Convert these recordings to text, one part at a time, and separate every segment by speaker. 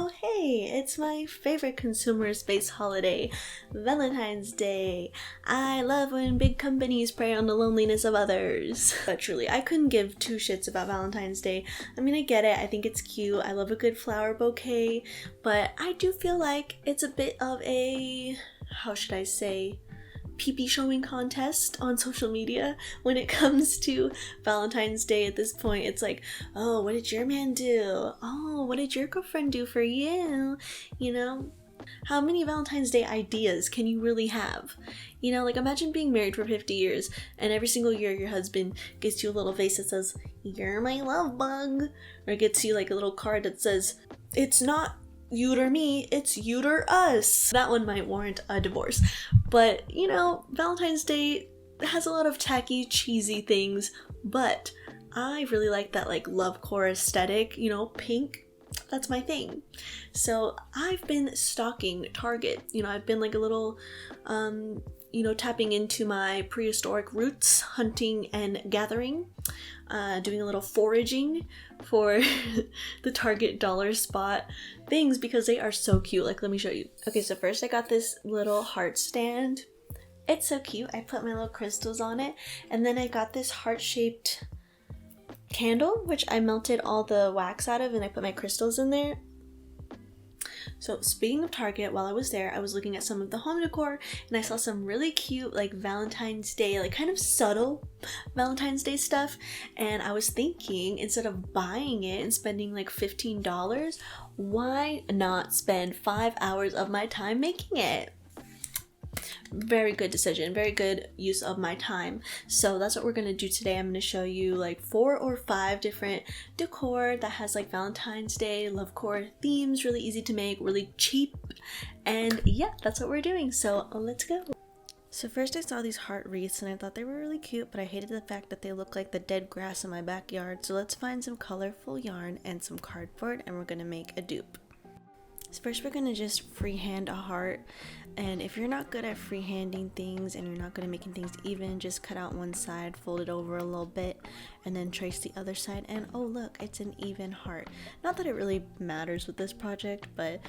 Speaker 1: Oh hey, it's my favorite consumer-based holiday, Valentine's Day. I love when big companies prey on the loneliness of others. But truly, I couldn't give two shits about Valentine's Day. I mean, I get it, I think it's cute, I love a good flower bouquet, but I do feel like it's a bit of a, how should I say, pee-pee showing contest on social media when it comes to Valentine's Day. At this point, it's like, oh, what did your man do? Oh, what did your girlfriend do for you? You know, how many Valentine's Day ideas can you really have? You know, like imagine being married for 50 years and every single year your husband gets you a little vase that says, "You're my love bug," or gets you like a little card that says, "It's not you'd or me, it's you'd or us." That one might warrant a divorce. But, you know, Valentine's Day has a lot of tacky, cheesy things, but I really like that like love core aesthetic, you know, pink. That's my thing. So I've been stalking Target. You know, I've been like a little, tapping into my prehistoric roots, hunting and gathering, doing a little foraging for the Target dollar spot things because they are so cute. Like, let me show you. Okay, so first I got this little heart stand. It's so cute. I put my little crystals on it, and then I got this heart-shaped candle, which I melted all the wax out of and I put my crystals in there. So speaking of Target, while I was there, I was looking at some of the home decor and I saw some really cute like Valentine's Day, like kind of subtle Valentine's Day stuff, and I was thinking instead of buying it and spending like $15, why not spend 5 hours of my time making it? Very good decision, very good use of my time. So that's what we're gonna do today. I'm gonna show you like 4 or 5 different decor that has like Valentine's Day love core themes, really easy to make, really cheap, and yeah, that's what we're doing. So let's go. So first I saw these heart wreaths and I thought they were really cute, but I hated the fact that they look like the dead grass in my backyard. So let's find some colorful yarn and some cardboard and we're gonna make a dupe. So first we're gonna just freehand a heart, and if you're not good at freehanding things and you're not good at making things even, just cut out one side, fold it over a little bit, and then trace the other side, and oh look, it's an even heart. Not that it really matters with this project, but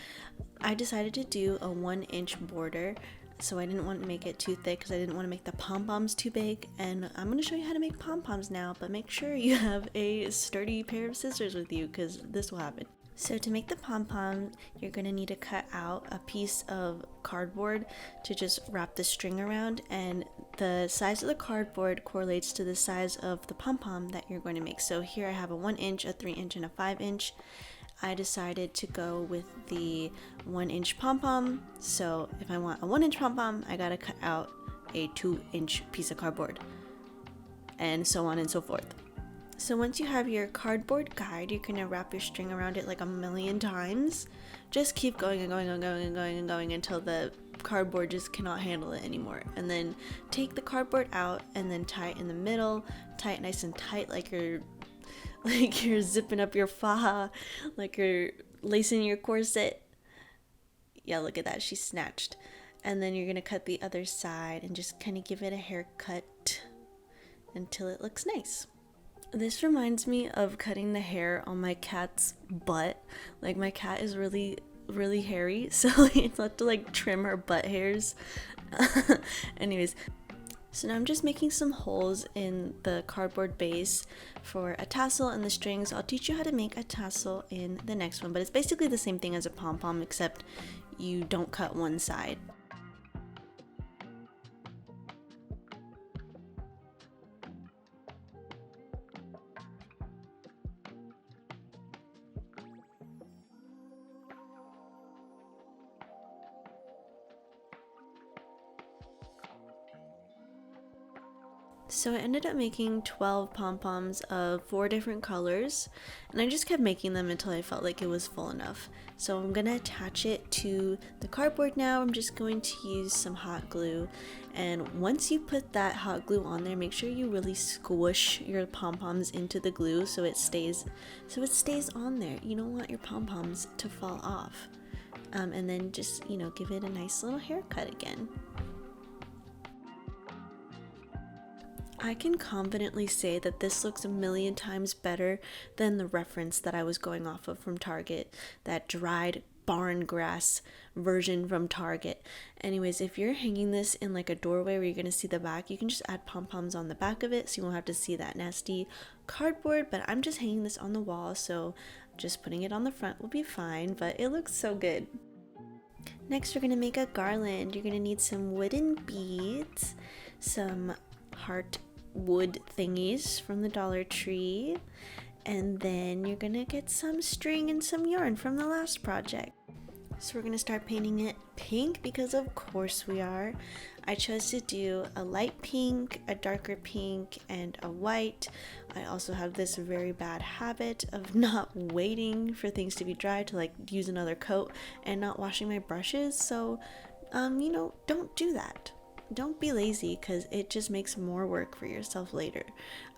Speaker 1: I decided to do a 1-inch border, so I didn't want to make it too thick because I didn't want to make the pom-poms too big, and I'm going to show you how to make pom-poms now, but make sure you have a sturdy pair of scissors with you because this will happen. So to make the pom-pom, you're going to need to cut out a piece of cardboard to just wrap the string around, and the size of the cardboard correlates to the size of the pom-pom that you're going to make. So here I have a 1-inch, a 3-inch, and a 5-inch. I decided to go with the 1-inch pom-pom, so if I want a 1-inch pom-pom, I gotta cut out a 2-inch piece of cardboard, and so on and so forth. So once you have your cardboard guide, you're going to wrap your string around it like a million times. Just keep going and going and going and going and going until the cardboard just cannot handle it anymore. And then take the cardboard out and then tie it in the middle. Tie it nice and tight like you're zipping up your faja, like you're lacing your corset. Yeah, look at that, she snatched. And then you're going to cut the other side and just kind of give it a haircut until it looks nice. This reminds me of cutting the hair on my cat's butt. Like, my cat is really, really hairy, so it's not to like trim her butt hairs. Anyways, so now I'm just making some holes in the cardboard base for a tassel and the strings. I'll teach you how to make a tassel in the next one, but it's basically the same thing as a pom-pom, except you don't cut one side. So I ended up making 12 pom-poms of 4 different colors, and I just kept making them until I felt like it was full enough. So I'm going to attach it to the cardboard now. I'm just going to use some hot glue, and once you put that hot glue on there, make sure you really squish your pom-poms into the glue so it stays on there. You don't want your pom-poms to fall off. And then just, give it a nice little haircut again. I can confidently say that this looks a million times better than the reference that I was going off of from Target, that dried barn grass version from Target. Anyways, if you're hanging this in like a doorway where you're going to see the back, you can just add pom-poms on the back of it so you won't have to see that nasty cardboard, but I'm just hanging this on the wall, so just putting it on the front will be fine, but it looks so good. Next, we're going to make a garland. You're going to need some wooden beads, some heart wood thingies from the Dollar Tree, and then you're gonna get some string and some yarn from the last project. So we're gonna start painting it pink because of course we are. I chose to do a light pink, a darker pink, and a white. I also have this very bad habit of not waiting for things to be dry to like use another coat and not washing my brushes, so don't do that. Don't be lazy, because it just makes more work for yourself later.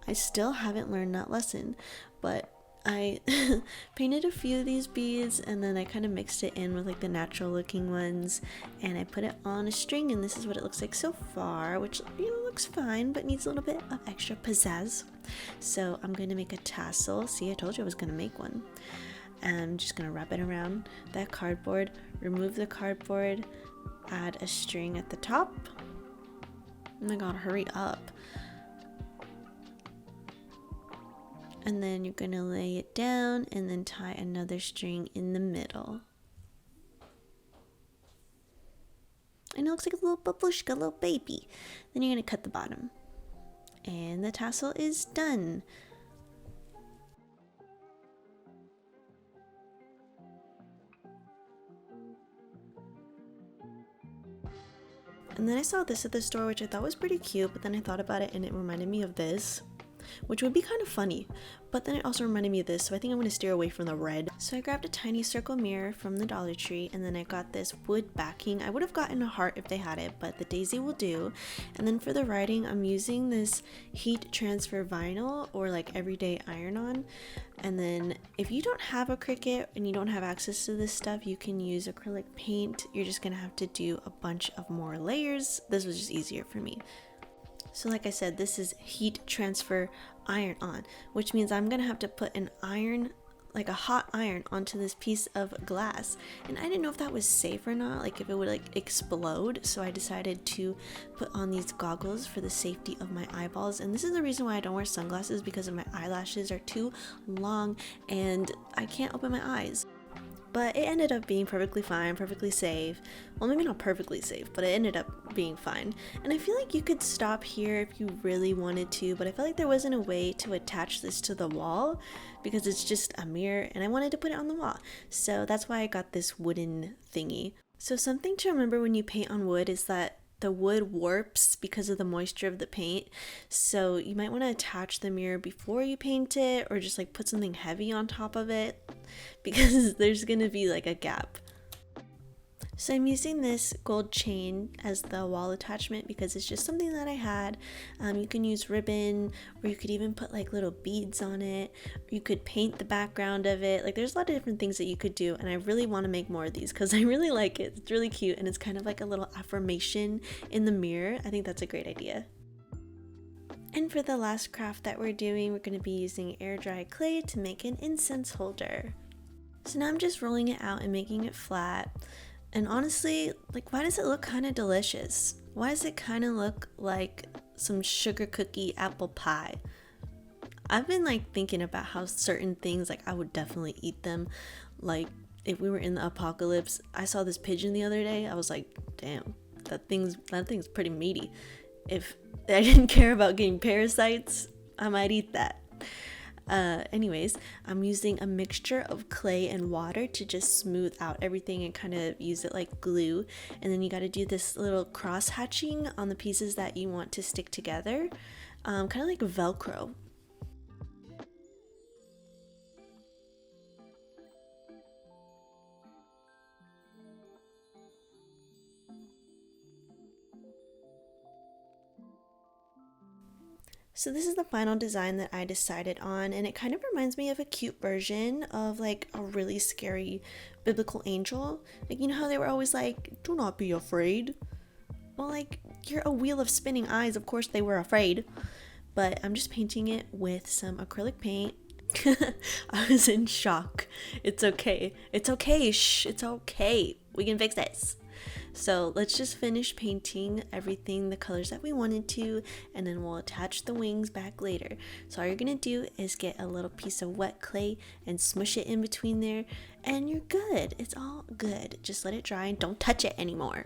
Speaker 1: I still haven't learned that lesson, but I painted a few of these beads and then I kind of mixed it in with like the natural looking ones, and I put it on a string, and this is what it looks like so far, which looks fine but needs a little bit of extra pizzazz. So I'm going to make a tassel. See, I told you I was going to make one. I'm just going to wrap it around that cardboard, remove the cardboard, add a string at the top. Oh my god, hurry up. And then you're gonna lay it down and then tie another string in the middle. And it looks like a little babushka, little baby. Then you're gonna cut the bottom. And the tassel is done. And then I saw this at the store, which I thought was pretty cute, but then I thought about it and it reminded me of this, which would be kind of funny, but then it also reminded me of this, so I think I'm going to steer away from the red. So I grabbed a tiny circle mirror from the Dollar Tree, and then I got this wood backing. I would have gotten a heart if they had it, but the daisy will do. And then for the writing, I'm using this heat transfer vinyl, or like everyday iron-on. And then if you don't have a Cricut and you don't have access to this stuff, you can use acrylic paint. You're just gonna have to do a bunch of more layers. This was just easier for me. So like I said, this is heat transfer iron on, which means I'm gonna have to put an iron, like a hot iron, onto this piece of glass. And I didn't know if that was safe or not, like if it would like explode. So I decided to put on these goggles for the safety of my eyeballs. And this is the reason why I don't wear sunglasses, because my eyelashes are too long and I can't open my eyes. But it ended up being perfectly fine, perfectly safe. Well, maybe not perfectly safe, but it ended up being fine. And I feel like you could stop here if you really wanted to, but I felt like there wasn't a way to attach this to the wall because it's just a mirror and I wanted to put it on the wall. So that's why I got this wooden thingy. So something to remember when you paint on wood is that the wood warps because of the moisture of the paint, so you might want to attach the mirror before you paint it, or just like put something heavy on top of it, because there's gonna be like a gap. So I'm using this gold chain as the wall attachment because it's just something that I had. You can use ribbon, or you could even put like little beads on it, or you could paint the background of it. Like there's a lot of different things that you could do, and I really want to make more of these because I really like it. It's really cute, and it's kind of like a little affirmation in the mirror. I think that's a great idea. And for the last craft that we're doing, we're going to be using air dry clay to make an incense holder. So now I'm just rolling it out and making it flat. And honestly, like, why does it look kind of delicious? Why does it kind of look like some sugar cookie apple pie? I've been like thinking about how certain things, like I would definitely eat them. Like if we were in the apocalypse, I saw this pigeon the other day. I was like, damn, that thing's pretty meaty. If I didn't care about getting parasites, I might eat that. Anyways, I'm using a mixture of clay and water to just smooth out everything and kind of use it like glue. And then you got to do this little cross hatching on the pieces that you want to stick together, kind of like Velcro. So this is the final design that I decided on, and it kind of reminds me of a cute version of like a really scary biblical angel. Like, you know how they were always like, do not be afraid? Well, like, you're a wheel of spinning eyes, of course they were afraid. but I'm just painting it with some acrylic paint. I was in shock. It's okay. It's okay. Shh, it's okay. We can fix this. So let's just finish painting everything the colors that we wanted to, and then we'll attach the wings back later. So all you're gonna do is get a little piece of wet clay and smush it in between there, and you're good. It's all good. Just let it dry and don't touch it anymore.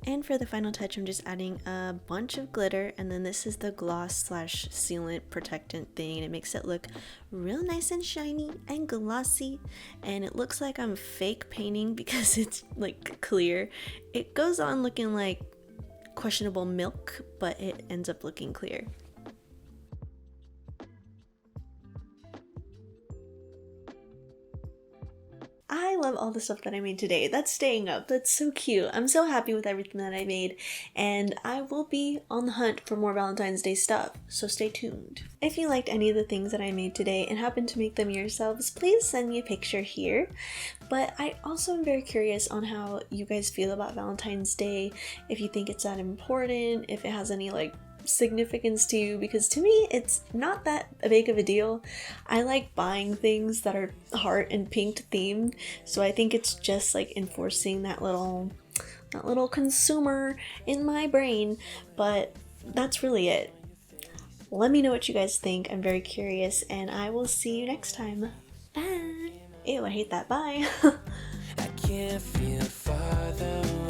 Speaker 1: And for the final touch, I'm just adding a bunch of glitter, and then this is the gloss slash sealant protectant thing, and it makes it look real nice and shiny and glossy, and it looks like I'm fake painting because it's like clear. It goes on looking like questionable milk, but it ends up looking clear. I love all the stuff that I made today. That's staying up. That's so cute. I'm so happy with everything that I made, and I will be on the hunt for more Valentine's Day stuff, so stay tuned. If you liked any of the things that I made today and happen to make them yourselves, please send me a picture here. But I also am very curious on how you guys feel about Valentine's Day, if you think it's that important, if it has any like significance to you, because to me it's not that big of a deal. I like buying things that are heart and pink themed, so I think it's just like enforcing that little consumer in my brain, but that's really it. Let me know what you guys think. I'm very curious, and I will see you next time. Bye. Ew, I hate that. Bye. I can't feel farther